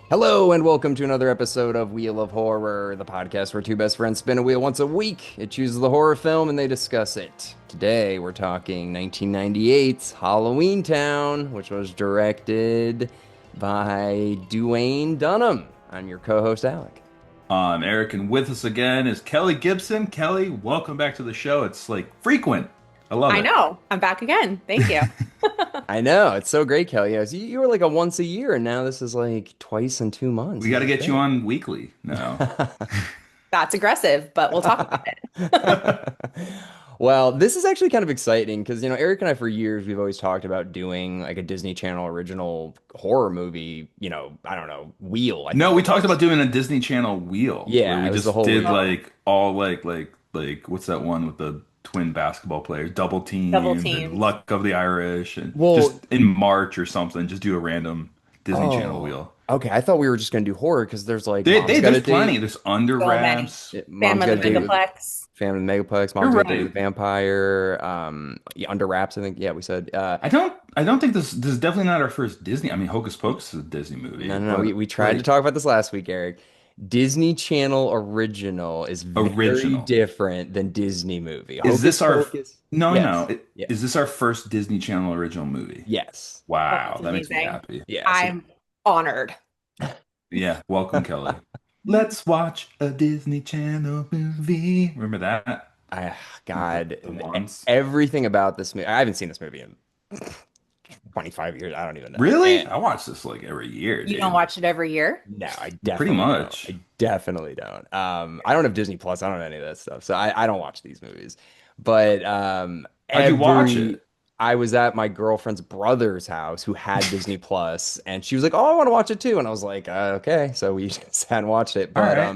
Hello and welcome to another episode of Wheel of Horror, the podcast where two best friends spin a wheel once a week. It chooses the horror film and they discuss it. Today we're talking 1998's Halloweentown, which was directed by Duane Dunham. I'm your co-host Alec. I'm Eric, and with us again is Kelly Gibson. Kelly, welcome back to the show. It's like frequent. I love I it. know. I'm back again. Thank you. I know, it's so great, Kelly. You were like a once a year and now this is like twice in 2 months. We This got to is get you great. on weekly now. That's aggressive, but we'll talk about it. Well, this is actually kind of exciting because, Eric and I, for years, we've always talked about doing like a Disney Channel original horror movie, I don't know, Wheel, I No, think we it talked was. about doing a Disney Channel wheel where Yeah, we it was the just whole did wheel. Oh, like all like what's that one with the twin basketball players, double double teamed and teamed. Luck of the Irish, and just Well, in March or something, just do a random Disney Channel oh, wheel. okay. I thought we were just going to do horror because there's like There's plenty. There's Under So many. Wraps. Phantom Mom's of got the a date with Megaplex. Family Megaplex, You're mom's got a date with right. a vampire, yeah, Under Wraps, I think. Yeah, we said. I don't think this is definitely not our first Disney. I mean, Hocus Pocus is a Disney No, movie, no, no. We, but we tried to like talk about this last week, Eric. Disney Channel original is very original. different than Disney movie. Is Hocus this our Pocus. no no. Yes. Is Yes. this our first Disney Channel original movie? Yes. Oh, Wow, that's that makes me amazing. happy. Yes. I'm honored. Yeah, welcome Kelly. Let's watch a Disney Channel movie. Remember that? I, The, God, the ones. everything about this movie. I haven't seen this movie in 25 years. I don't even know. Really? And I watch this like every year, You don't dude. watch it every year? no, I Pretty definitely don't. much. I definitely don't. I don't have Disney Plus. I don't have any of that stuff. So I don't watch these movies. But How'd you watch it? I was at my girlfriend's brother's house who had Disney Plus, and she was like, "Oh, I want to watch it too." And I was like, "Okay." So we just sat and watched it. All right.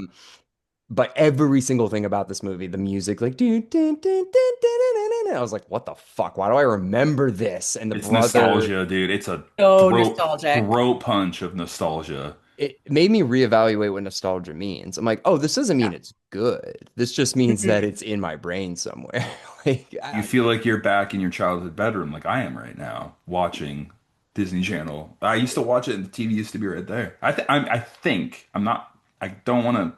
But every single thing about this movie, the music, like, doo, doo, doo, doo, doo, doo, doo, I was like, "What the fuck? Why do I remember this?" And the It's brother, nostalgia, dude. It's a So throat nostalgic. throat punch of nostalgia. it made me reevaluate what nostalgia means. I'm like, "Oh, this doesn't mean Yeah. it's good. This just means that Mhm. it's in my brain somewhere." Like, You feel like you're back in your childhood bedroom, like I am right now, watching Disney Channel. I used to watch it, and the TV used to be right there. I think I'm not. I don't want to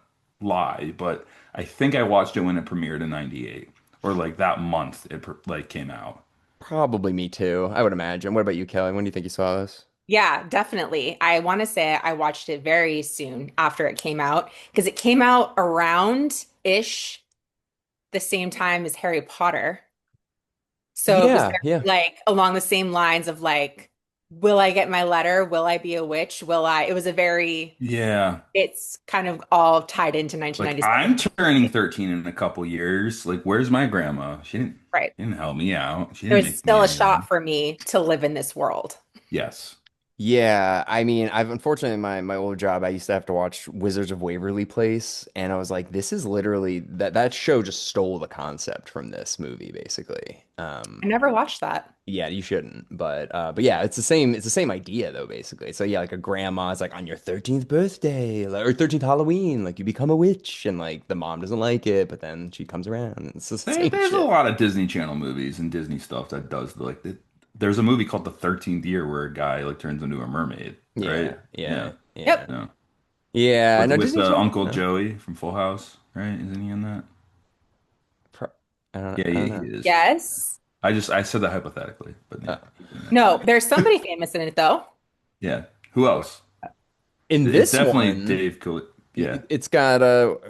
lie, but I think I watched it when it premiered in '98, or like that month like came out. probably me too, I would imagine. What about you, Kelly? When do you think you saw this? Yeah, definitely. I want to say I watched it very soon after it came out because it came out around ish the same time as Harry Potter. So it was Yeah, very, yeah. like along the same lines of like, will I get my letter? Will I be a witch? Will I? It was a very, Yeah, it's kind of all tied into like 1997. I'm turning 13 in a couple years. Like, where's my grandma? Right. She didn't help me out. She It didn't was make me still a shot anything. for me to live in this world. Yes. Yeah, I mean, I've unfortunately my old job, I used to have to watch Wizards of Waverly Place, and I was like, this is literally that show just stole the concept from this movie, basically. I never watched that. Yeah, you shouldn't, but yeah, it's the same idea though, basically. So yeah, like a grandma is like on your 13th birthday, like, or 13th Halloween, like you become a witch, and like the mom doesn't like it, but then she comes around, and it's just the same There's a shit. lot of Disney Channel movies and Disney stuff that does like there's a movie called The 13th Year where a guy like turns into a mermaid, right? Yeah, yeah, Yeah. yeah, Yep. No. yeah. No, With Disney Channel. Uncle Huh? Joey from Full House, right? Isn't he in that? Pro- I don't, Yeah, I don't he know. is. Yes. I said that hypothetically, but yeah, Uh, he's in that. No, there's somebody famous in it though. Yeah. Who else? in It's this definitely one. Dave Cooley. Yeah. It's got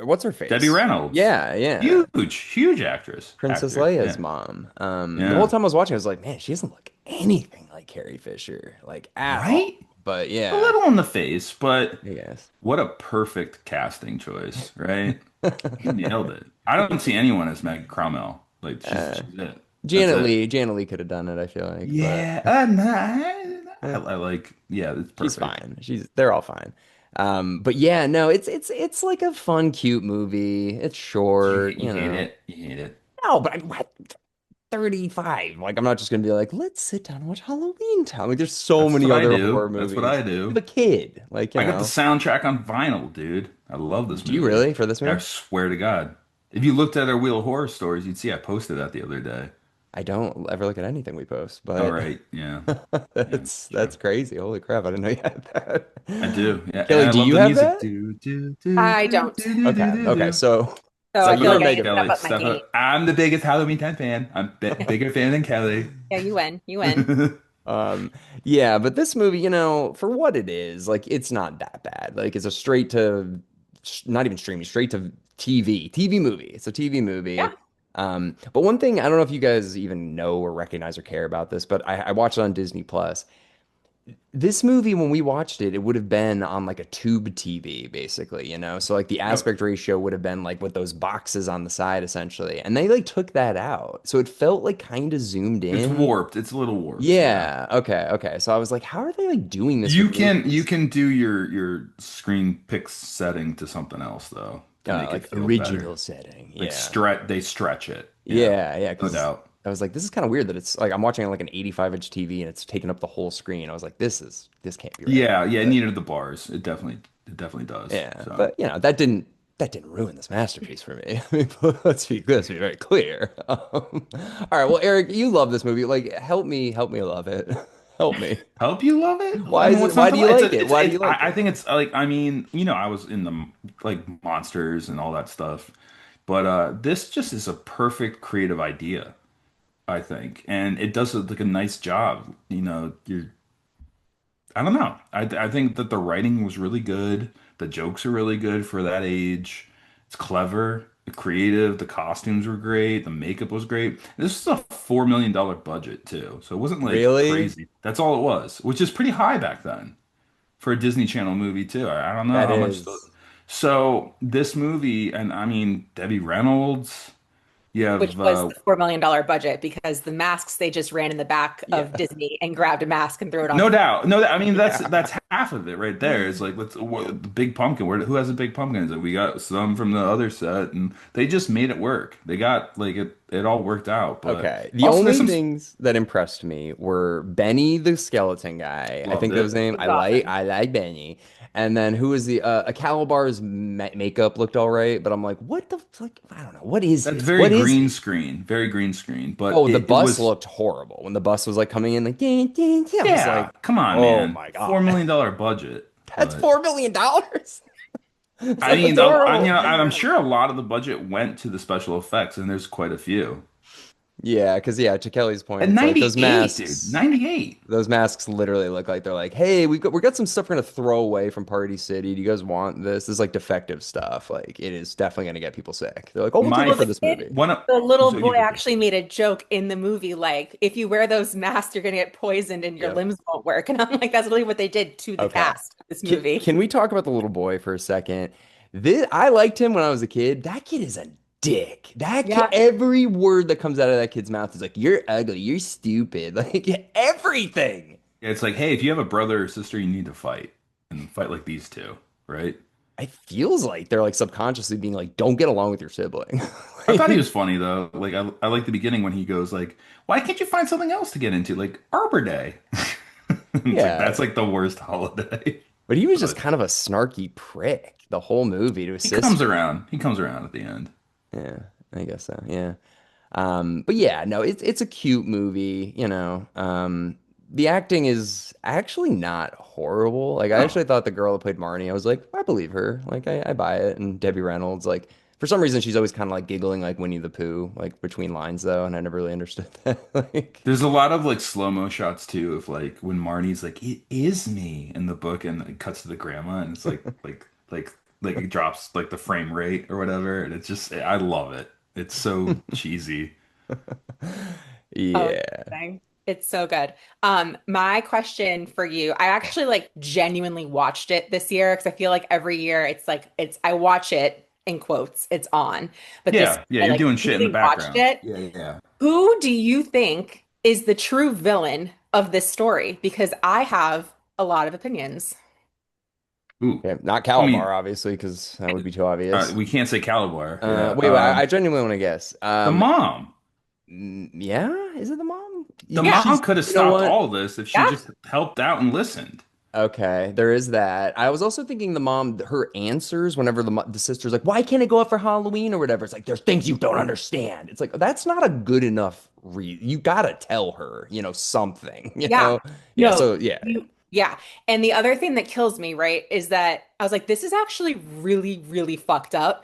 what's her Debbie face? Reynolds. Yeah, yeah. Huge actress. Princess Actor. Leia's Yeah. mom. The whole Yeah. time I was watching, I was like, man, she doesn't look anything like Carrie Fisher, like at all. Right? But A yeah, little in the face, but I guess. what a perfect casting choice, right? You nailed it. I don't see anyone as Meg Cromwell. Like Uh, she's it. That's Janet it. Leigh, Janet Leigh could have done it, I feel like, but Yeah. No, eh, I like. Yeah, it's she's perfect. fine. They're all fine. But yeah, no, it's like a fun, cute movie. It's short, You hate it. You hate it. No, but I'm what 35. Like I'm not just gonna be like, let's sit down and watch Halloween Town. Like there's so That's many what I other do. horror That's what movies. I You have do. a kid, like, I got the soundtrack on vinyl, dude. I love this do you movie. really for this I movie? swear to God. If you looked at our Wheel of Horror stories, you'd see I posted that the other day. I don't ever look at anything we post, All but right. Yeah. Yeah. that's True. crazy. Holy crap, I didn't know you had that. I do. Yeah. And Kelly, I do love you the have music. that? Do, do, do, I do, don't. do, do, do, Okay, do, okay. do. So So I so feel you're Step a like I up, need mega to step Kelly. up my Step game. up. I'm the biggest Halloweentown fan. I'm bigger fan than Kelly. Yeah, you win. You win. Um, yeah, but this movie, for what it is, like it's not that bad. Like it's a straight to not even streaming, straight to TV movie. It's a TV Yeah. movie. But one thing, I don't know if you guys even know or recognize or care about this, but I watched it on Disney Plus. This movie, when we watched it, it would have been on like a tube TV, basically, So like the Yep. aspect ratio would have been like with those boxes on the side, essentially. And they like took that out. So it felt like kind of zoomed It's in. warped. It's a little warped. Yeah. Yeah. Okay. Okay. So I was like, how are they like doing this You with can you movies? can do your screen pick setting to something else though to make it Like feel better. original setting. Like Yeah. stretch it. Yeah. Yeah. Yeah. No Because doubt. I was like, this is kind of weird that it's like I'm watching like an 85-inch TV and it's taking up the whole screen. I was like, this can't be right. Yeah, yeah, it But needed the bars. It definitely does. yeah. So But that didn't ruin this masterpiece for me. I mean, let's be very clear. All right. Well, Eric, you love this movie. Like, help me love it. Help me. help you love it? Why I mean, is it? what's not Why to do you love? like it? Why do you like I it? think it's like I mean, I was in the like monsters and all that stuff, but this just is a perfect creative idea, I think, and it does like a nice job. You're I don't know. I think that the writing was really good. The jokes are really good for that age. It's clever, creative. The costumes were great. The makeup was great. This is a $4 million budget too, so it wasn't like Really? crazy. That's all it was, which is pretty high back then for a Disney Channel movie too. I don't know That how much. is. So this movie, and I mean Debbie Reynolds. You Which have was the $4 million budget because the masks they just ran in the back of Yeah. Disney and grabbed a mask and threw it on. no doubt, no. I mean Yeah. that's half of it right there. It's like the big pumpkin. Who has a big pumpkin? It's like we got some from the other set, and they just made it work. They got like it all worked out. But Okay. The also there's only some things that impressed me were Benny the skeleton guy. I loved think that was it. his name. It was I awesome. like Benny. And then who was the a Calibar's makeup looked all right, but I'm like, what the like I don't know. What is That's this? very What is green he? screen, very green screen. But Oh, the it bus was looked horrible. When the bus was like coming in like ding, ding, ding, I was yeah. like, Come on, "Oh man. my four God. million dollar budget, That's but. $4 million." I That looks mean, horrible. I'm sure a lot of the budget went to the special effects, and there's quite a few. Yeah, because yeah, to Kelly's point, And it's like 98, dude, 98. those masks literally look like they're like, hey, we got some stuff we're gonna throw away from Party City. Do you guys want this? This is like defective stuff. Like it is definitely gonna get people sick. They're like, oh, we'll take My it Well, for the this kid, movie. one of the little so boy you go actually made a joke in the movie, like, if you wear those masks, you're gonna get poisoned and your Yep. limbs won't work. And I'm like, that's literally what they did to the Okay. cast of this Can, movie. can we talk about the little boy for a second? I liked him when I was a kid. That kid is a dick. That kid, Yeah. every word that comes out of that kid's mouth is like, you're ugly, you're stupid. Like everything. it's like, hey, if you have a brother or sister, you need to fight and fight like these two, right? It feels like they're like subconsciously being like, don't get along with your sibling. I thought he Like, was funny though. Like I like the beginning when he goes like, "Why can't you find something else to get into, like Arbor Day?" It's like yeah. that's like the worst holiday. But he was just But kind of a snarky prick the whole movie to his he comes sister. around. He comes around at the end. Yeah, I guess so. Yeah. But yeah, no, it's a cute movie, you know. The acting is actually not horrible. Like I Oh, actually thought the girl that played Marnie, I was like, I believe her. Like I buy it. And Debbie Reynolds, like for some reason she's always kind of like giggling like Winnie the Pooh, like between lines though, and I never really understood that. Like there's a lot of like slow-mo shots too of like when Marnie's like, "It is me" in the book, and it cuts to the grandma, and it's like it drops like the frame rate or whatever, and it's just I love it. It's so cheesy. Oh, it's yeah. amazing. It's so good. My question for you, I actually like genuinely watched it this year because I feel like every year it's like I watch it in quotes, it's on. But this Yeah, yeah, I you're like doing shit in the really watched background. it. Yeah, yeah. Who do you think is the true villain of this story? Because I have a lot of opinions. Ooh, Yeah, not I mean, Calabar, obviously, because that would be too obvious. we can't say Kalibar. Yeah. Wait, I genuinely want to guess. The mom. Yeah, is it the mom? The Yeah. mom could have You know stopped what? all this if she Yeah. just helped out and listened. Okay, there is that. I was also thinking the mom, her answers whenever the sister's like, "Why can't it go up for Halloween or whatever?" It's like there's things you don't understand. It's like that's not a good enough you gotta tell her, something, Yeah. Yeah, No, so yeah. yeah. And the other thing that kills me, right, is that I was like, this is actually really, really fucked up.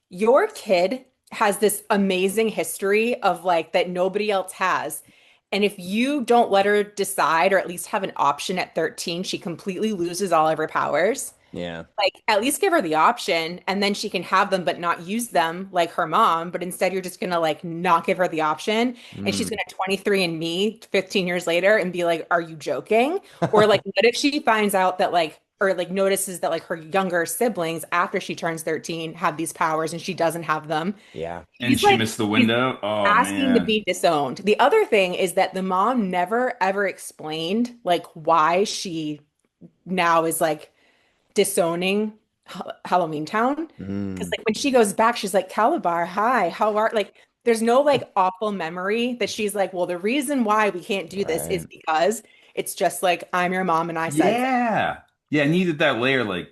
Your kid has this amazing history of like that nobody else has. And if you don't let her decide or at least have an option at 13, she completely loses all of her powers. Yeah. Like, at least give her the option and then she can have them but not use them like her mom. But instead, you're just gonna like not give her the option. And she's Mm. gonna 23 and me 15 years later and be like, are you joking? Or like, what if she finds out that like, or like notices that like her younger siblings after she turns 13 have these powers and she doesn't have them? Yeah. And He's she like, missed the he's window. Oh asking to man. be disowned. The other thing is that the mom never ever explained like why she now is like disowning Halloweentown. Because Mm. like when she goes back, she's like, Kalibar, hi, how are like there's no like awful memory that she's like, well, the reason why we can't do this is Right. because it's just like I'm your mom and I said so. Yeah. Yeah, needed that layer like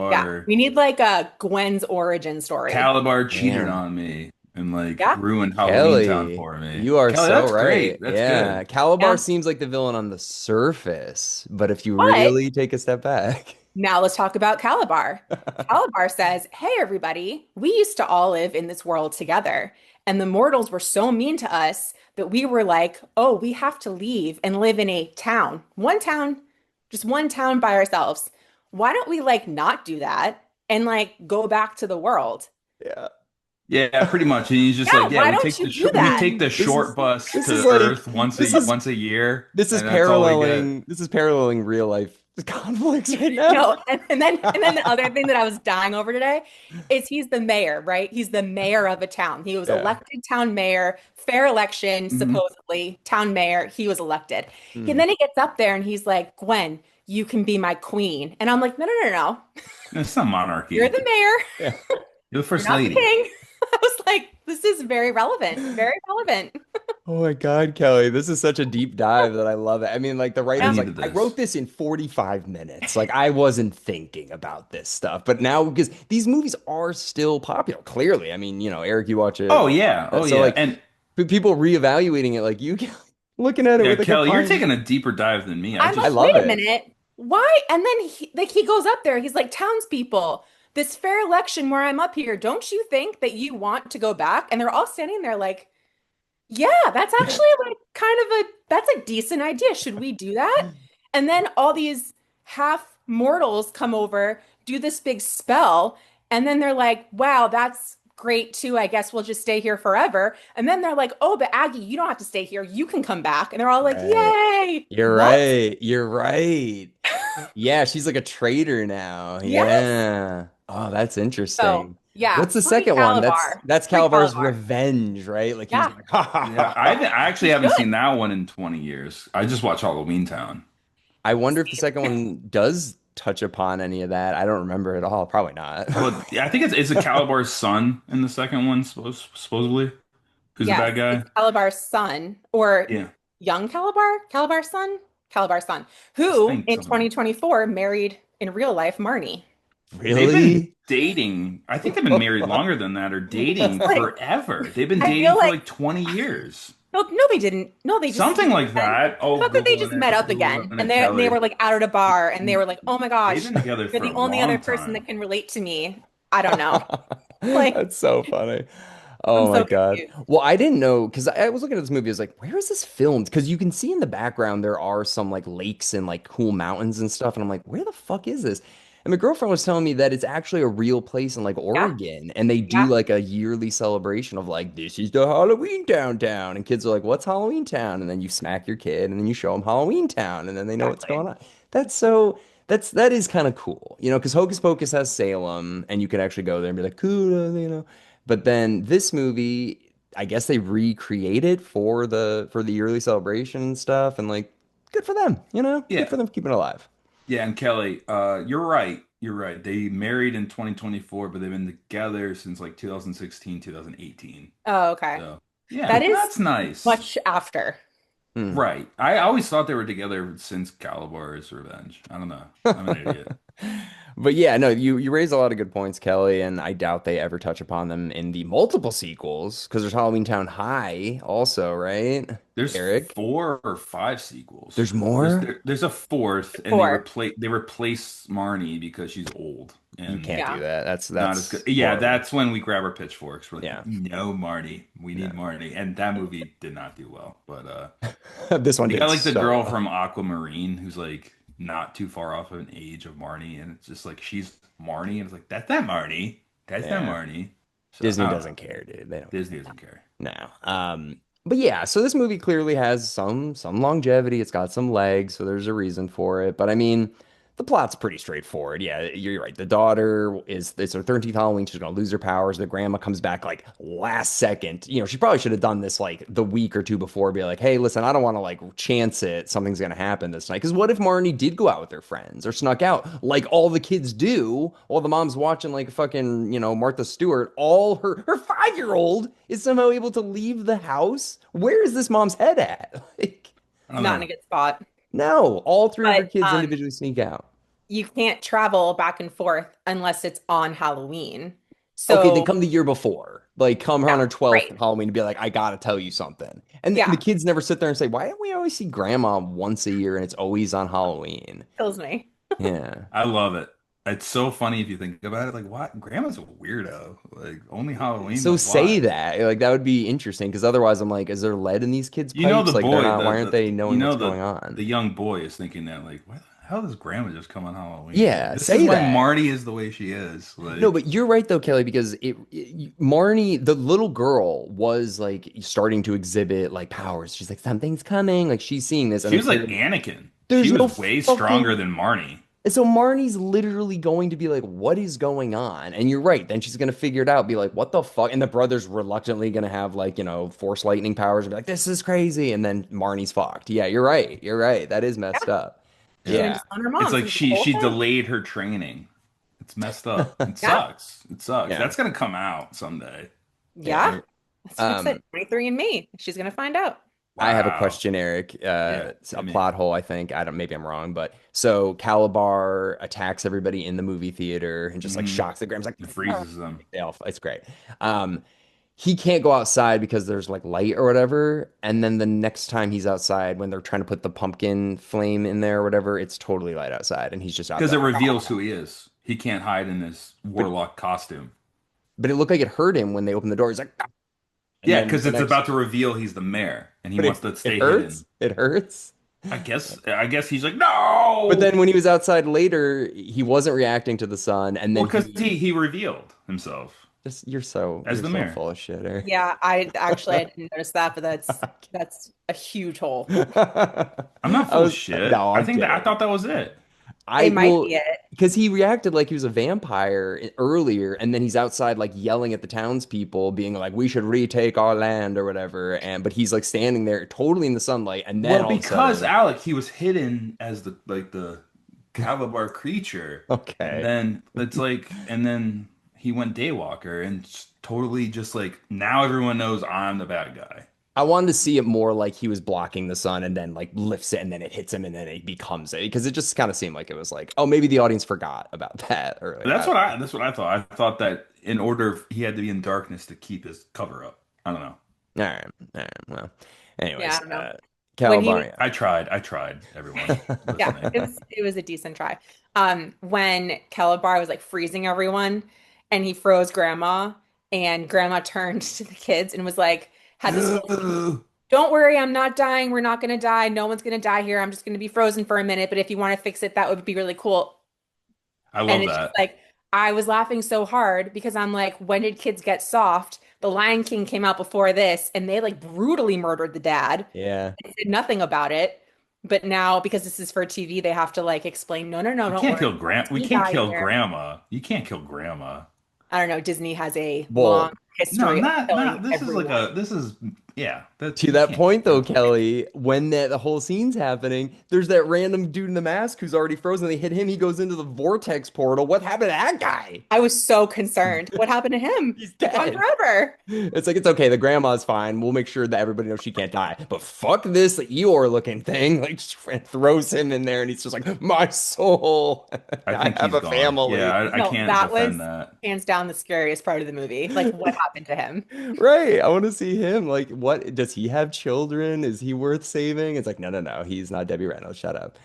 Yeah. Calabar. We need like a Gwen's origin story. Calabar cheated Damn. on me and like Yeah. ruined Halloweentown Kelly, for me. you are Kelly, so that's great. right. That's Yeah. good. Calabar Yeah. seems like the villain on the surface, but if you But really take a step back. now let's talk about Calabar. Calabar says, hey, everybody, we used to all live in this world together. And the mortals were so mean to us that we were like, oh, we have to leave and live in a town, just one town by ourselves. Why don't we like not do that and like go back to the world? Yeah. Yeah, pretty much. And he's just Yeah, like, yeah, why don't you do we that? take the This short is bus this is to like Earth this is once a year, this is and that's all we get. paralleling real life conflicts right now. No, and then the other thing that I was dying over today is he's the mayor, right? He's the mayor of a town. He was Yeah. elected town mayor, fair election, Hmm. supposedly, town mayor. He was elected. And Hmm. then he gets up there and he's like, Gwen, you can be my queen. And I'm like, no, no, no, no. It's not You're monarchy. the mayor. Yeah. You're the You're first not the lady. king. I was like, this is very relevant, very relevant. Oh my God, Kelly, this is such a deep dive that I love it. I mean, like the I writer's like, needed I wrote this. this in 45 minutes. Like I wasn't thinking about this stuff, but now because these movies are still popular, clearly. I mean, Eric, you watch it. Oh yeah, oh So yeah, like and people reevaluating it, like you looking at it yeah, with like a Kelly, you're fine. taking a deeper dive than me. I'm I like, love wait a it. minute. Why? And then he goes up there. He's like, townspeople, this fair election where I'm up here, don't you think that you want to go back? And they're all standing there like, yeah, that's actually like kind of that's a decent idea. Should we do that? And then all these half mortals come over, do this big spell, and then they're like, wow, that's great too. I guess we'll just stay here forever. And then they're like, oh, but Aggie, you don't have to stay here. You can come back. And they're all like, Right. yay. You're What? right. You're right. Yeah, she's like a traitor now. Yes. Yeah. Oh, that's So interesting. yeah, What's the free second one? Calabar. That's Free Calabar's Calabar. revenge, right? Like he's Yeah, like, ha ha yeah, ha ha. I actually you haven't seen should. that one in 20 years. I just watched Halloweentown. I wonder if the second one does touch upon any of that. I don't remember at all. Probably not. Well, yeah, I think it's a Calabar's son in the second one, supposedly, who's the Yes, bad it's guy. Calabar's son or Yeah, young Calabar, Calabar's son, I who think in something. 2024 married in real life Marnie. They've been Really? dating. I think they've been married longer than that, or It's dating like forever. They've been I dating feel for like like 20 years, no, no, they didn't. No, they just something like met. that. I Oh, thought that they just met up again, Googling and it, they Kelly. were like out at a bar, and they were like, "Oh my They've gosh, been together you're for the a only other long person that time. can relate to me." I don't know. Like That's so funny. I'm Oh my so God. confused. Well, I didn't know because I was looking at this movie. I was like, where is this filmed? Because you can see in the background there are some like lakes and like cool mountains and stuff. And I'm like, where the fuck is this? And my girlfriend was telling me that it's actually a real place in like Yeah, Oregon. And they do yeah, like a yearly celebration of like, this is the Halloween downtown. And kids are like, what's Halloween Town? And then you smack your kid and then you show them Halloween Town and then they know what's exactly. going on. That's so. That is kind of cool, because Hocus Pocus has Salem, and you could actually go there and be like, cool. But then this movie, I guess they recreated for the yearly celebration and stuff, and like, good for them. Good Yeah, for them keeping it alive. yeah, and Kelly, you're right. You're right. They married in 2024, but they've been together since like 2016, 2018. Oh, okay. So, yeah, That is that's nice. much after. Hmm. Right. I always thought they were together since Kalibar's revenge. I don't know. I'm an idiot. But yeah, no, you raise a lot of good points, Kelly, and I doubt they ever touch upon them in the multiple sequels because there's Halloween Town High also, right? There's Eric, 4 or 5 sequels. there's There's more? there, there's a fourth, and Four. they replace Marnie because she's old You and can't do Yeah. that. not as good. That's Yeah, horrible. that's when we grab our pitchforks. We're like, Yeah. no, Marnie, we No. need Marnie, and that movie did not do well. But This one they did got like the so girl well. from Aquamarine who's like not too far off of an age of Marnie, and it's just like she's Marnie, and it's like that's not Marnie, that's not Yeah. Marnie. So Disney I don't know. doesn't care, dude. They don't Disney doesn't care. No. But yeah, so this movie clearly has some longevity. It's got some legs, so there's a reason for it. But I mean, the plot's pretty straightforward. Yeah, you're right. The daughter is it's her 13th Halloween. She's gonna lose her powers. The grandma comes back like last second. She probably should have done this like the week or two before, be like, hey, listen, I don't want to like chance it. Something's gonna happen this night. Because what if Marnie did go out with her friends or snuck out like all the kids do while the mom's watching like fucking, Martha Stewart? All her 5-year-old is somehow able to leave the house. Where is this mom's head at? Like, I don't Not in know. a good spot. no, all three of her But kids individually sneak out. you can't travel back and forth unless it's on Halloween. Okay, then So, come the year before. Like come yeah, on her 12th right. Halloween to be like, I gotta tell you something. And the Yeah, kids never sit there and say, why don't we always see grandma once a year and it's always on Halloween? kills me. Yeah. I love it. It's so funny if you think about it. Like, what? Grandma's a weirdo. Like, only Halloween. So Like, say why? that. Like that would be interesting because otherwise I'm like, is there lead in these kids' You know pipes? the Like they're boy, not, why aren't they you knowing what's know going the on? young boy is thinking that like, why the hell does Grandma just come on Halloween? Like, Yeah, this is say why that. Marty is the way she is. No, Like, but you're right though, Kelly, because Marnie, the little girl, was like starting to exhibit like powers. She's like, something's coming. Like she's seeing this, and she the was like kid, Anakin. She there's no was way stronger fucking. than Marnie. And so Marnie's literally going to be like, what is going on? And you're right. Then she's going to figure it out, be like, what the fuck? And the brother's reluctantly going to have like, force lightning powers and be like, this is crazy. And then Marnie's fucked. Yeah, you're right. You're right. That is messed Yeah, up. she's gonna Yeah. Yeah. disown her It's mom. So like the she whole she thing. delayed her training. It's messed up. It Yeah, sucks. It sucks. Yeah. That's gonna come out someday. yeah. Yeah. That's what I said. Um, 23 and Me. She's gonna find out. I have a Wow. question, Eric. Yeah. It's a I mean, plot hole, I think. I don't, maybe I'm wrong, but so Kalibar attacks everybody in the movie theater and just like mhm. shocks the Grams like It freezes them. It's great. Um, he can't go outside because there's like light or whatever. And then the next time he's outside, when they're trying to put the pumpkin flame in there or whatever, it's totally light outside and he's just out Because it there. reveals who he is. He can't hide in his But warlock costume. but it looked like it hurt him when they opened the door. He's like, "Ah." And Yeah, then because the it's next, about to reveal he's the mayor and he but wants it to it stay hurts. hidden. It hurts. I guess he's like, But no. then when he was outside later, he wasn't reacting to the sun, and Well, then because he he revealed himself just you're so as you're the so mayor. full of shit, Eric. Yeah, I didn't notice that, but that's a huge hole. I'm not I full of was shit. no, I I'm think that I kidding. thought that was it. I It might will be it. because he reacted like he was a vampire earlier, and then he's outside like yelling at the townspeople, being like, "We should retake our land" or whatever. And but he's like standing there totally in the sunlight, and then Well, all of a because sudden, Alec, he was hidden as the Kalibar creature, and okay. then and then he went Daywalker and totally just like now everyone knows I'm the bad guy. I wanted to see it more like he was blocking the sun and then like lifts it and then it hits him and then it becomes it because it just kind of seemed like it was like, oh, maybe the audience forgot about that But earlier. that's what I thought. I thought that in order he had to be in darkness to keep his cover up. I don't know. All right, all right. Well, Yeah, I anyways, don't know. When he was Calabaria. I tried, everyone Yeah, listening. it was a decent try. When Kalibar was like freezing everyone and he froze grandma and grandma turned to the kids and was like had this whole speech. Don't worry, I'm not dying. We're not gonna die. No one's gonna die here. I'm just gonna be frozen for a minute, but if you want to fix it, that would be really cool. I And love it's just that. like I was laughing so hard because I'm like, when did kids get soft? The Lion King came out before this, and they like brutally murdered the dad. Yeah. They did nothing about it. But now, because this is for TV, they have to like explain, no, no, no, We don't can't worry. kill grand. We He can't died kill here. grandma. You can't kill grandma. I don't know. Disney has a Well, long no, history of not killing this is like everyone. a this is yeah, that To you that can't point, though, do that. Kelly, when the whole scene's happening, there's that random dude in the mask who's already frozen. They hit him. He goes into the vortex portal. What happened to that guy? I was so concerned. What happened to him? He's He's gone dead. forever. It's like, it's okay. The grandma's fine. We'll make sure that everybody knows she can't die. But fuck this Eeyore looking thing. Like, just throws him in there, and he's just like, my soul. I I think have he's a gone. Yeah, family. I No, can't that defend was that. hands down the scariest part of the movie. Like, what happened to him? Right. I want to see him. Like, what does he have children? Is he worth saving? It's like, no, no, no. He's not Debbie Reynolds. Shut up.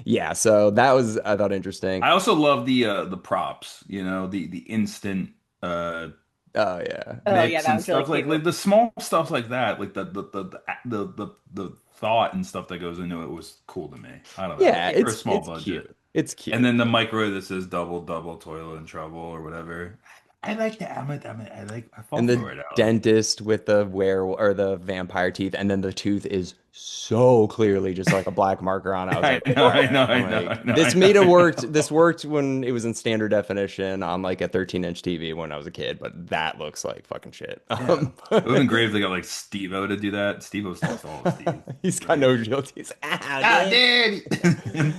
Yeah, so that was I thought interesting. I also love the props, the instant uh Oh yeah. Oh yeah, mix that and was really stuff cute. like the small stuff like that, like the thought and stuff that goes into it was cool to me. I don't know. Yeah, For a small it's budget. cute. It's And cute. then the micro that says double double toilet in trouble or whatever. I like that. I fall And the for it, Alec. dentist with the or the vampire teeth, and then the tooth is so clearly just like a black marker on it. I was I like, know, I what? know, I'm I know, like, I know, this I know, made it I worked. know. This worked when it was in standard definition on like a 13-inch TV when I was a kid, but that looks like fucking shit. Yeah. It would have been great if they got like Steve-O to do that. Steve-O's lost all his teeth. He's got Great. no real teeth. He's like, ah, Ah, dude. daddy.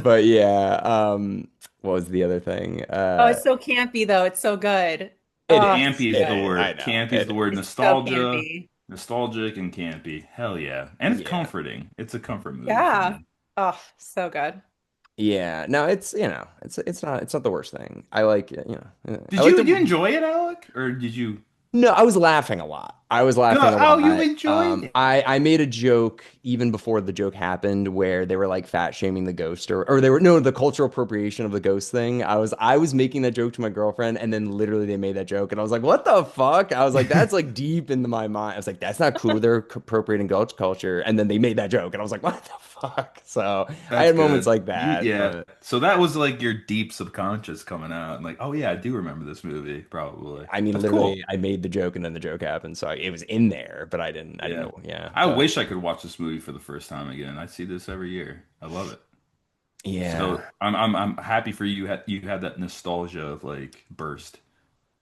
But yeah, what was the other thing? Oh, it's so campy though. It's so good. It Oh, it's is. Campy is so It the good. is. I word. know. Campy is It the word. It's so Nostalgia, campy. nostalgic and campy. Hell yeah. And it's Yeah. comforting. It's a comfort movie for Yeah. me. Oh, so good. Yeah. No, it's not the worst thing. I like I Did like you the enjoy it, Alec? Or did you? No, I was laughing a lot. I was No, laughing a oh, you lot. enjoyed it. I made a joke even before the joke happened where they were like fat shaming the ghost or they were no the cultural appropriation of the ghost thing. I was making that joke to my girlfriend and then literally they made that joke and I was like, what the fuck? I was like, that's like deep into my mind. I was like, that's not cool. They're appropriating ghost culture. And then they made that joke and I was like, what the fuck? So I That's had moments good. like that, Yeah. but. So that was like your deep subconscious coming out. And like, oh yeah, I do remember this movie, probably. I mean, That's cool. literally, I made the joke and then the joke happened, so it was in there, but I didn't Yeah. know. Yeah, I but wish I could watch this movie for the first time again. I see this every year. I love it. yeah. So I'm happy for you. You had that nostalgia of like burst.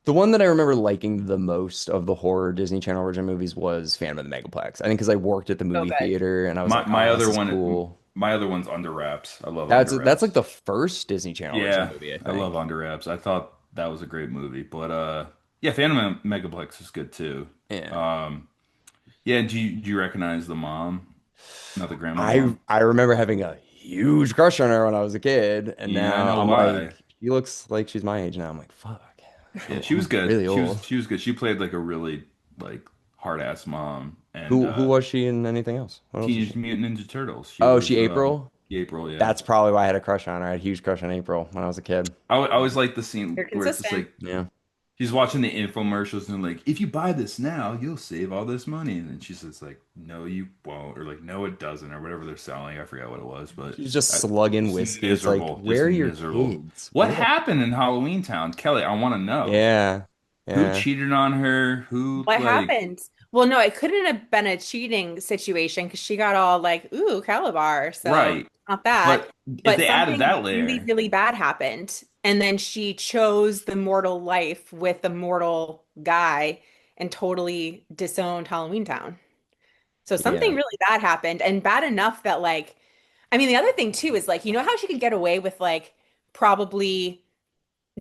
The one that I remember liking the most of the horror Disney Channel original movies was Phantom of the Megaplex. I think because I worked at the So movie good. theater and I was My like, my oh, this other is one, cool. my other one's Under Wraps. I love Under That's like Wraps. the first Disney Channel original Yeah, movie, I I love think. Under Wraps. I thought that was a great movie, but yeah, Phantom Megaplex is good too. Yeah. Um, yeah, do you recognize the mom? Not the grandma I mom. I remember having a huge crush on her when I was a kid, and Yeah, I now know I'm why. like, she looks like she's my age now. I'm like, fuck. Yeah, she was I'm good. really old. She was good. She played like a really like hard ass mom and Who was she in anything else? What else was Teenage she? Mutant Ninja Turtles. She Oh, was she April? April. Yeah, That's probably why I had a crush on her. I had a huge crush on April when I was a kid. I always like the scene You're where it's just consistent. like Yeah. she's watching the infomercials and like, if you buy this now, you'll save all this money. And then she says like, no, you won't, or like, no, it doesn't, or whatever they're selling. I forgot what it was, but She's just slugging just whiskey. It's like, miserable, just where are your miserable. kids? What Where the happened in Halloween Town, Kelly? I want to know Yeah. who Yeah. cheated on her, who What like, happened? Well, no, it couldn't have been a cheating situation because she got all like, ooh, Kalibar. So right? not that. But if But they added something that really, layer, really bad happened. And then she chose the mortal life with the mortal guy and totally disowned Halloween Town. So something Yeah. really bad happened and bad enough that like, I mean, the other thing too is like, you know how she could get away with like probably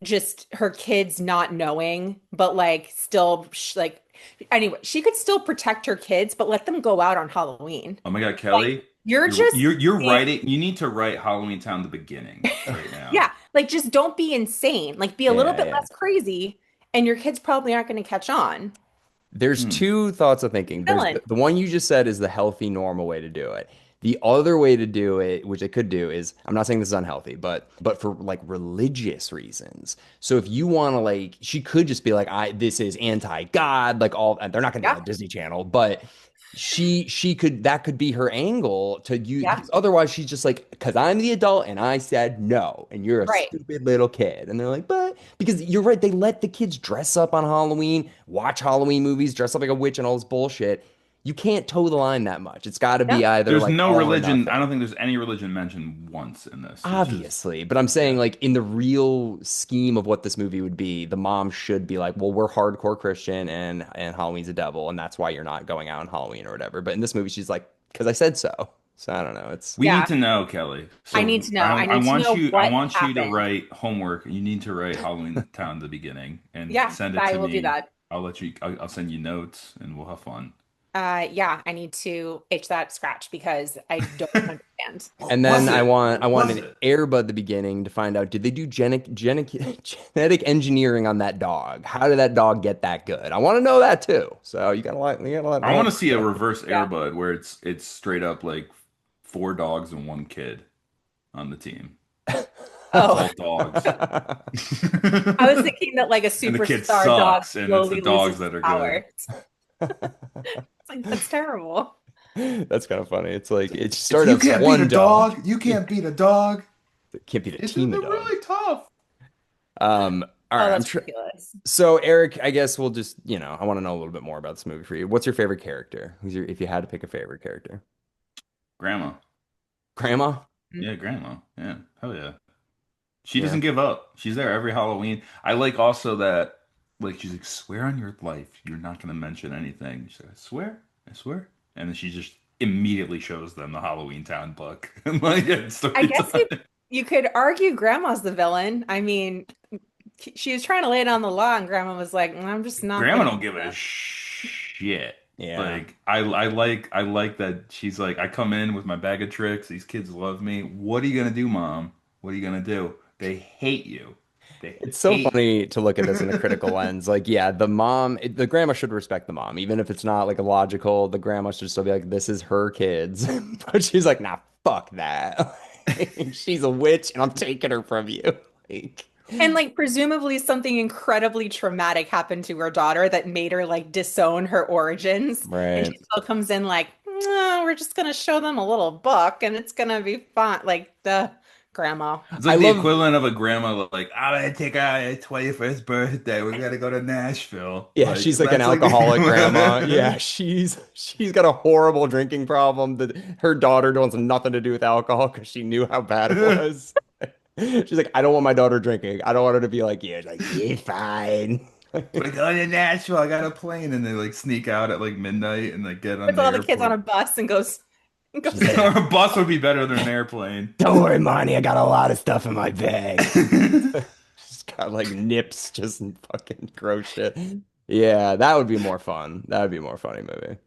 just her kids not knowing, but like still like anyway, she could still protect her kids, but let them go out on Halloween. oh my God, Like Kelly, you're you're just you're writing. You need to write Halloween Town the beginning right now. yeah, like just don't be insane. Like be a little Yeah. bit Yeah. less crazy, and your kids probably aren't going to catch on. There's Hmm. two thoughts of thinking. There's Villain. the one you just said is the healthy, normal way to do it. The other way to do it, which it could do, is I'm not saying this is unhealthy, but for like religious reasons. So if you want to like, she could just be like, I this is anti-God, like all, and they're not gonna do it Yeah, on Disney Channel, but she could that could be her angle to you yeah, because otherwise she's just like, because I'm the adult and I said no, and you're a right. stupid little kid. And they're like, but because you're right, they let the kids dress up on Halloween, watch Halloween movies, dress up like a witch and all this bullshit. you can't toe the line that much. It's got to No. be either There's like no all or religion. I nothing. don't think there's any religion mentioned once in this, which is Obviously, but I'm saying yeah. like in the real scheme of what this movie would be, the mom should be like, well, we're hardcore Christian and Halloween's a devil, and that's why you're not going out on Halloween or whatever. But in this movie, she's like, because I said so. So I don't know. It's We need Yeah. to know, Kelly. I need So to know. I I need to want know you. I what want you to happened. write homework. You need to write Halloween Town at the beginning and Yeah, send it I to will do me. that. I'll let you. I'll send you notes, and we'll have fun. Yeah, I need to itch that scratch because I don't understand. and What then was I it? want What was an it? Airbud the beginning to find out did they do genetic engineering on that dog? How did that dog get that good? I want to know that too. So you gotta let I all want to see a reverse Yeah. Airbud where it's straight up like four dogs and one kid on the team. It's Oh, all dogs. I was thinking that like a And the kid superstar dog sucks, and it's the slowly dogs loses that are good. power. It's like that's terrible. That's kind of funny. It's like it It's started you out as can't beat a one dog. dog. You can't beat a dog. It can't be the It's team they're of dogs. really tough. All Oh, right. that's ridiculous. So Eric, I guess we'll just, I want to know a little bit more about this movie for you. What's your favorite character? If you had to pick a favorite character? Grandma. Grandma? Yeah, grandma. Yeah. Hell yeah. She Yeah. doesn't give up. She's there every Halloween. I like also that, like, she's like, swear on your life, you're not going to mention anything. She's like, I swear, I swear. And then she just immediately shows them the Halloweentown book. And, like, it's I story guess time. you could argue Grandma's the villain. I mean, she was trying to lay down the law, and Grandma was like, I'm just not Grandma gonna do don't give a that. shit. Yeah. Like, I like that she's like, I come in with my bag of tricks. These kids love me. What are you going to do, Mom? What are you going to do? They hate you. They It's so hate funny to look at this in a critical lens. Like, yeah, the grandma should respect the mom, even if it's not like illogical. The grandma should still be like, this is her kids. But she's like, nah, fuck that. She's a witch and I'm taking her from you. Like, And like presumably something incredibly traumatic happened to her daughter that made her like disown her origins. And right. she still comes in like, no, we're just gonna show them a little book and it's gonna be fun. Like the grandma. It's I like the love equivalent of a grandma like, I'm gonna take our 21st birthday. We gotta go to Nashville. Yeah, Like she's like an that's like alcoholic grandma. Yeah, she's got a horrible drinking problem that her daughter wants nothing to do with alcohol because she knew how bad it was. She's like, I don't want my daughter drinking. I don't want her to be like, yeah, like, you're fine. We're going to Nashville. I got a plane, and they like sneak out at like midnight and like get on Puts the all the kids on a airport. bus and goes She's like, there. Or a bus would be better than an airplane. don't worry, Monty, I got a lot of stuff in my bag. She's got like nips, just fucking gross shit. Yeah, that would be more fun. That would be a more funny movie.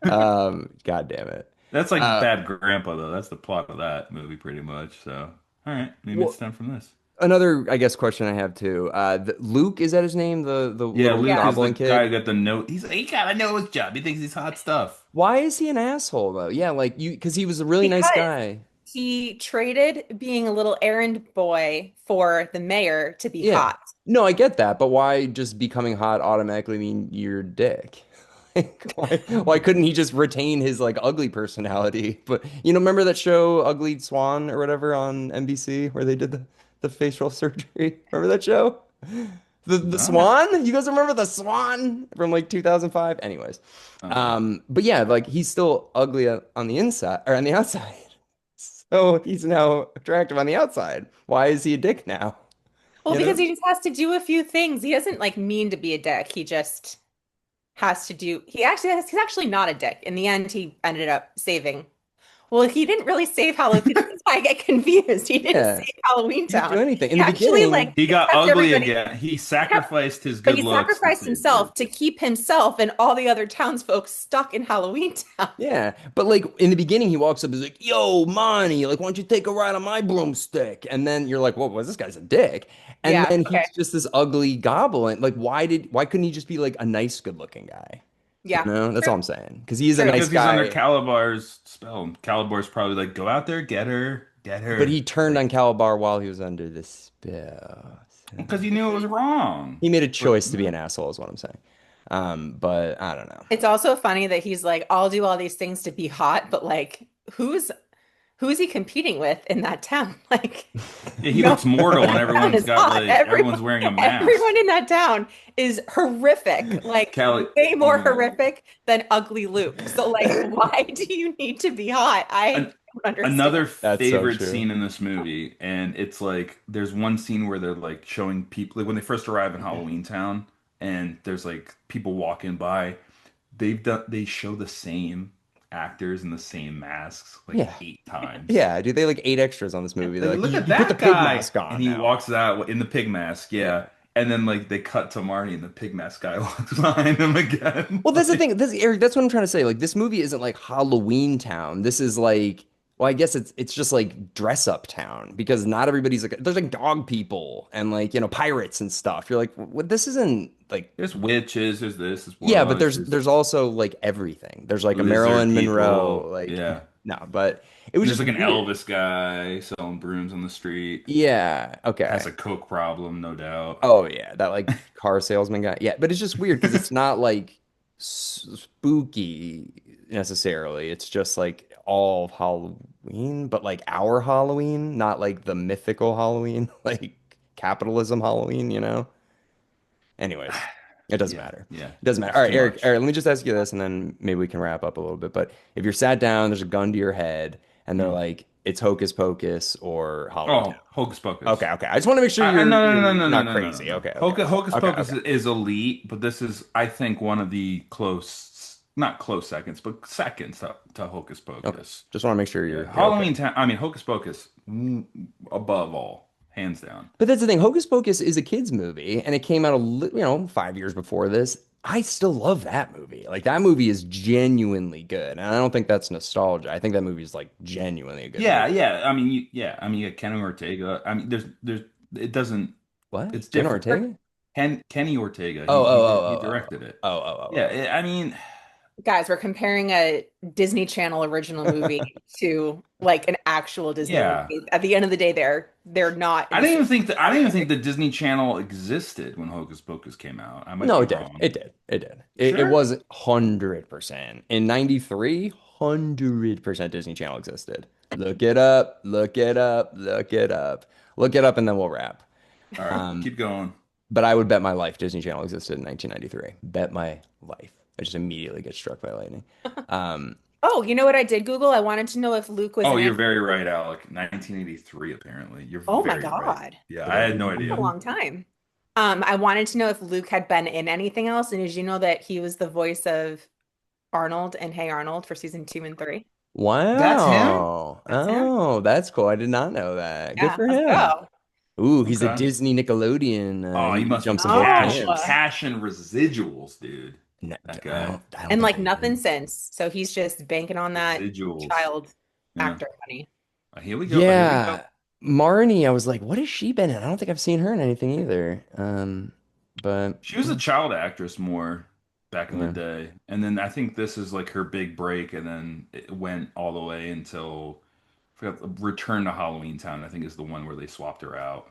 God damn it. That's like Uh, Bad Grandpa, though. That's the plot of that movie, pretty much. So, all right, maybe well, it's time from this. another, I guess, question I have too. Luke, is that his name? The Yeah, little Luke Yeah. is the goblin guy who kid? got the note. He's like, he got a nose job. He thinks he's hot stuff. Why is he an asshole though? Yeah, like because he was a really nice Because guy. he traded being a little errand boy for the mayor to be Yeah. hot. No, I get that, but why just becoming hot automatically mean you're a dick? Like, why couldn't he just retain his like ugly personality? But remember that show Ugly Swan or whatever on NBC where they did the facial surgery? Remember that show? The No. Swan? You guys remember the Swan from like 2005? Anyways. Uh-uh. But yeah, like he's still ugly on the inside or on the outside. So he's now attractive on the outside. Why is he a dick now? Well, You because know? he just has to do a few things. He doesn't like mean to be a dick. He just has to do. He's actually not a dick. In the end, he ended up saving. Well, he didn't really save Halloween. This is why I get confused. He didn't Yeah. save Halloween He didn't do Town. anything. In He the actually beginning, like He got kept ugly everybody. again. He He kept, sacrificed his but good he looks to sacrificed save you. himself to keep himself and all the other townsfolk stuck in Halloween Town. yeah. But like in the beginning, he walks up and is like, yo, Monty, like, why don't you take a ride on my broomstick? And then you're like, whoa, was this guy's a dick? And Yeah. then Okay. he's just this ugly goblin. Like, why couldn't he just be like a nice, good looking guy? Yeah. That's True. all I'm saying. Because he is a True. nice Because he's under guy, Kalibar's spell. Kalibar's probably like, go out there, get her, get but her. he turned Like, on Kalibar while he was under the spell. So because he knew it was wrong. he made a But choice to be an asshole, is what I'm saying. But I don't know. It's also funny that he's like, I'll do all these things to be hot, but like, who is he competing with in that town? Like, Yeah, he no looks one mortal, in and that town everyone's is got hot. like Everyone, everyone's wearing a mask. everyone in that town is horrific, like Callie, way more oh my horrific than ugly Luke. So, like, why do you need to be hot? I God. don't understand. Another That's so favorite true. scene in this movie, and it's like there's one scene where they're like showing people like when they first arrive in Halloweentown, and there's like people walking by. They show the same actors in the same masks like Yeah. 8 times. Yeah, dude, they like 8 extras on this movie. They're Like, like, look at you put the that pig guy, mask and on he now. walks out in the pig mask, yeah. Yeah. And then like they cut to Marty, and the pig mask guy walks behind him again. Well, that's the Like, thing. This Eric, that's what I'm trying to say. Like this movie isn't like Halloween Town. This is like, well, I guess it's just like dress up town because not everybody's like there's like dog people and like, pirates and stuff. You're like, what this isn't like there's witches, there's this, there's yeah, but warlocks, there's there's also like everything. There's like a lizard Marilyn Monroe, people, like yeah. no, but it was There's just like an weird. Elvis guy selling brooms on the street. Yeah, Has okay. a coke problem, no doubt. Oh yeah, that like car salesman guy. Yeah, but it's just weird because it's not like spooky necessarily. It's just like all of Halloween, but like our Halloween, not like the mythical Halloween, like capitalism Halloween. Anyways, it doesn't Yeah, matter. yeah. It doesn't matter. It's All right, too Eric, all much. right, let me just ask you this and then maybe we can wrap up a little bit. But if you're sat down, there's a gun to your head, and they're Mm. like, it's Hocus Pocus or Halloween Town. Oh, Hocus Pocus. Okay, okay. I just want to make sure you're No, no, no, you're no, no, not no, no, no, crazy. no. Okay, okay. Hocus Okay, Pocus okay. is elite, but this is, I think, one of the close, not close seconds, but seconds to Hocus Okay. Pocus. Just want to make sure Yeah, you're okay. Halloween Town. I mean, Hocus Pocus, above all, hands down. But that's the thing. Hocus Pocus is a kids movie, and it came out 5 years before this. I still love that movie. Like that movie is genuinely good, and I don't think that's nostalgia. I think that movie is like genuinely a good Yeah, movie. yeah. I mean, yeah. I mean, you got Kenny Ortega. I mean, there's, it doesn't. What? It's Jenna different. Ortega? Kenny Ortega. Oh, oh, He oh, directed it. oh, oh, oh, oh, Yeah, oh, I mean, Guys, we're comparing a Disney Channel original oh. movie to like an actual Disney yeah. movie. At the end of the day, they're not in the same I didn't even category. think the Disney Channel existed when Hocus Pocus came out. I might No, be it did. wrong. It did. It did. It Sure? was 100%. In 93, 100% Disney Channel existed. Look it up. Look it up. Look it up. Look it up, and then we'll wrap. All right, Um, keep going. But I would bet my life Disney Channel existed in 1993. Bet my life. I just immediately get struck by lightning. Um, Oh, you know what I did Google? I wanted to know if Luke was Oh, in you're it. very right, Alec. 1983, apparently. You're Oh my very right. God. Yeah, I had no That's a idea. long time. I wanted to know if Luke had been in anything else. And did you know that he was the voice of Arnold and Hey Arnold for season 2 and 3? That's him? wow. That's him. Oh, that's cool. I did not know that. Good Yeah, for let's him. go. Ooh, he's a Okay. Disney Nickelodeon. Oh, he He must be jumps in both Oh, camps. cash and residuals, dude. No, That I guy. don't, I don't and think like he nothing did. since. So he's just banking on that Residuals. child Yeah. actor money. Here we go. Here we go. Yeah. Marnie, I was like, what has she been in? I don't think I've seen her in anything either. But She was a child actress more back in the yeah. day. And then I think this is like her big break, and then it went all the way until I forgot Return to Halloween Town, I think is the one where they swapped her out.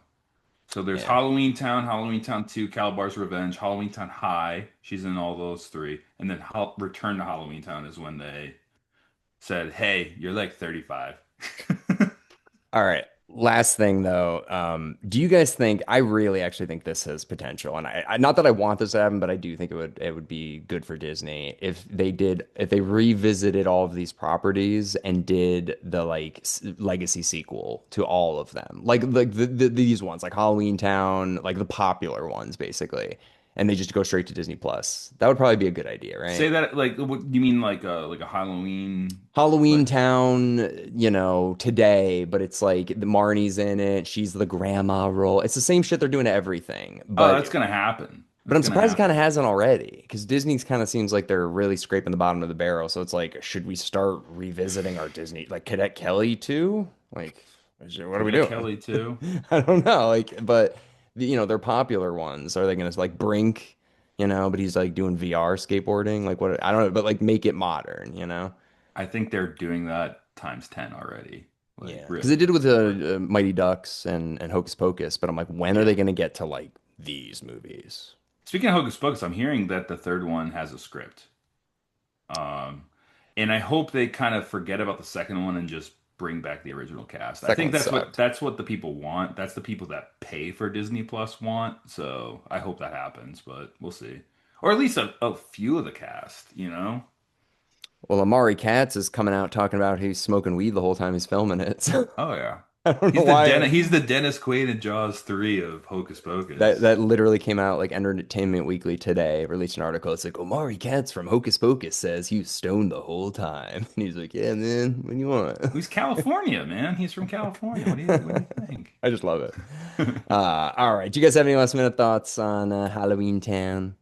So there's Yeah. Halloween Town, Halloween Town 2, Calibar's Revenge, Halloween Town High. She's in all those three. And then Return to Halloween Town is when they said, "Hey, you're like 35." All right. Last thing though, do you guys think I really actually think this has potential, and not that I want this to happen, but I do think it would be good for Disney if they revisited all of these properties and did the like legacy sequel to all of them, like these ones, like Halloween Town, like the popular ones, basically, and they just go straight to Disney Plus. That would probably be a good idea, Say right? that like what you mean like a Halloween Halloween like Town, today, but it's like the Marnie's in it. She's the grandma role. It's the same shit they're doing to everything. oh, But that's gonna happen. but That's I'm gonna surprised it kind of happen. hasn't already because Disney's kind of seems like they're really scraping the bottom of the barrel. So it's like, should we start revisiting our Disney like Cadet Kelly too? Like, what are we Cadet doing? Kelly too. I don't know. Like, but they're popular ones. Are they gonna like Brink? But he's like doing VR skateboarding. Like what? I don't know. But like make it modern. I think they're doing that times 10 already. Like Yeah, because they really. did with Like the Mighty Ducks and Hocus Pocus, but I'm like, when are yeah. they going to get to like these movies? Speaking of Hocus Pocus, I'm hearing that the third one has a script. Um, and I hope they kind of forget about the second one and just bring back the original cast. I Second think one sucked. that's what the people want. That's the people that pay for Disney Plus want. So I hope that happens, but we'll see. Or at least a few of the cast, you know? Well, Amari Katz is coming out talking about he's smoking weed the whole time he's filming it. So Oh yeah. I don't know why. He's the Dennis Quaid in Jaws 3 of Hocus That Pocus. that literally came out like Entertainment Weekly today, released an article. It's like Omari Katz from Hocus Pocus says he was stoned the whole time. And he's like, yeah, man, what do you want? He's California, man. He's from California. What do you think? I just love it. All right. Do you guys have any last minute thoughts on Halloweentown?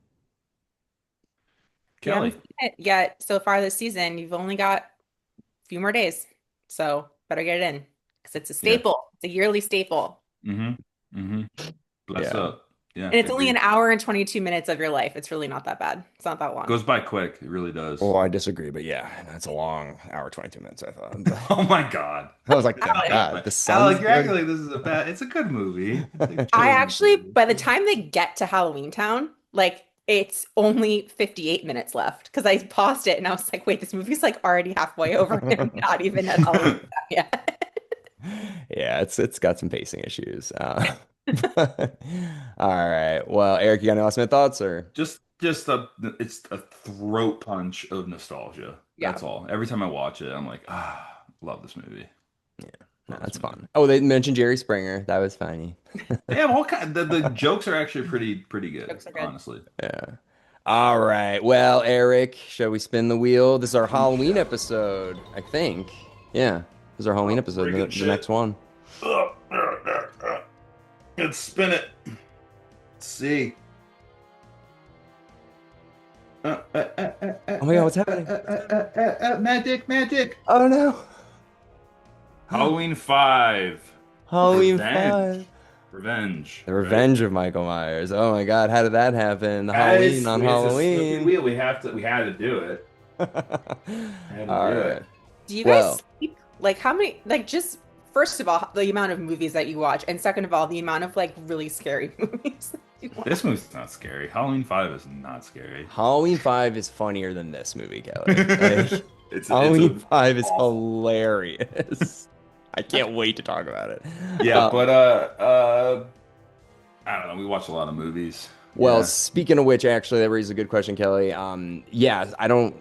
You haven't Kelly. seen it yet so far this season. You've only got a few more days. So better get it in because it's a Yeah. staple. It's a yearly staple. Mm-hmm. Mm-hmm. Bless Yeah. up. Yeah, And it's only agreed. an hour and 22 minutes of your life. It's really not that bad. It's not that long. Goes by quick. It really does. Oh, I disagree, but yeah, that's a long hour, 22 minutes, I thought. Oh my God. I was like, Alex. God, the Alec, sun's you're acting good. like this is a bad. It's a good movie. It's a I children's actually, movie. by the time they get to Halloweentown, like it's only 58 minutes left because I paused it and I was like, wait, this movie's like already halfway over and I'm not even at Halloweentown yet. Yeah, it's got some pacing issues. All right. Well, Eric, you got any last minute thoughts or? Just it's a throat punch of nostalgia. Yeah. That's all. Every time I watch it, I'm like, love this movie. No, Love that's this movie. fun. Oh, they mentioned Jerry Springer. That was funny. They have all kind. The jokes are actually pretty good, Jokes are good. honestly. Yeah. All right. Well, Eric, shall we spin the wheel? This is our We Halloween shall. episode, I think. Yeah. This is our Halloween episode, freaking the shit. next one. Let's spin it. Let's see. Oh my God, what's happening? Magic. Oh no. Halloween 5. Halloween Revenge. 5. Revenge. The Revenge of Michael Myers. Oh my God, how did that happen? Halloween on It's a Halloween. wheel. We had to do it. All do right. it. Do you Well- guys sleep? Like how many, like just first of all, the amount of movies that you watch, and second of all, the amount of like really scary movies that you watch. This movie's not scary. Halloween 5 is not scary. Halloween 5 is funnier than this movie, Kelly. Like, It's Halloween 5 is awful. hilarious. I can't wait to talk about it. Yeah, but I don't know. We watch a lot of movies. Well, Yeah. speaking of which, actually, that raises a good question, Kelly. Yeah, I don't.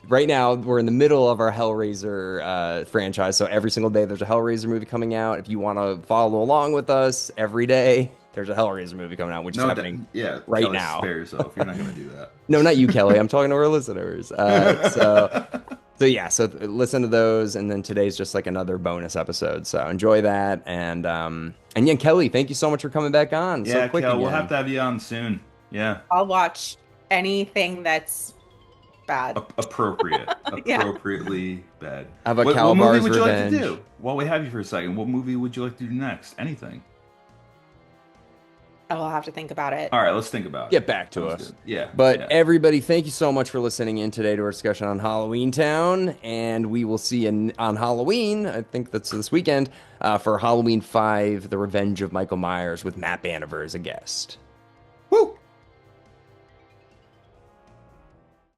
Right now, we're in the middle of our Hellraiser franchise, so every single day there's a Hellraiser movie coming out. If you want to follow along with us every day, there's a Hellraiser movie coming out, which is happening. Kelly, now. Spare yourself. You're not gonna do that. No, not you, Kelly. I'm talking to our listeners. So yeah, so listen to those, and then today's just like another bonus episode. So enjoy that, and yeah, Kelly, thank you so much for coming back on. Yeah, So quick Kel, we'll again. have to have you on soon. Yeah, I'll watch anything that's bad. appropriate, Yeah. appropriately bad. How about What movie Kalibar's would you like Revenge? to do? While we have you for a second, what movie would you like to do next? Anything. I'll have to think about it. All right, let's think about it. Get back to Sounds us. good. Yeah, But yeah. everybody, thank you so much for listening in today to our discussion on Halloweentown, and we will see you on Halloween. I think that's this weekend for Halloween 5: The Revenge of Michael Myers with Matt Banniver as a guest. Woo!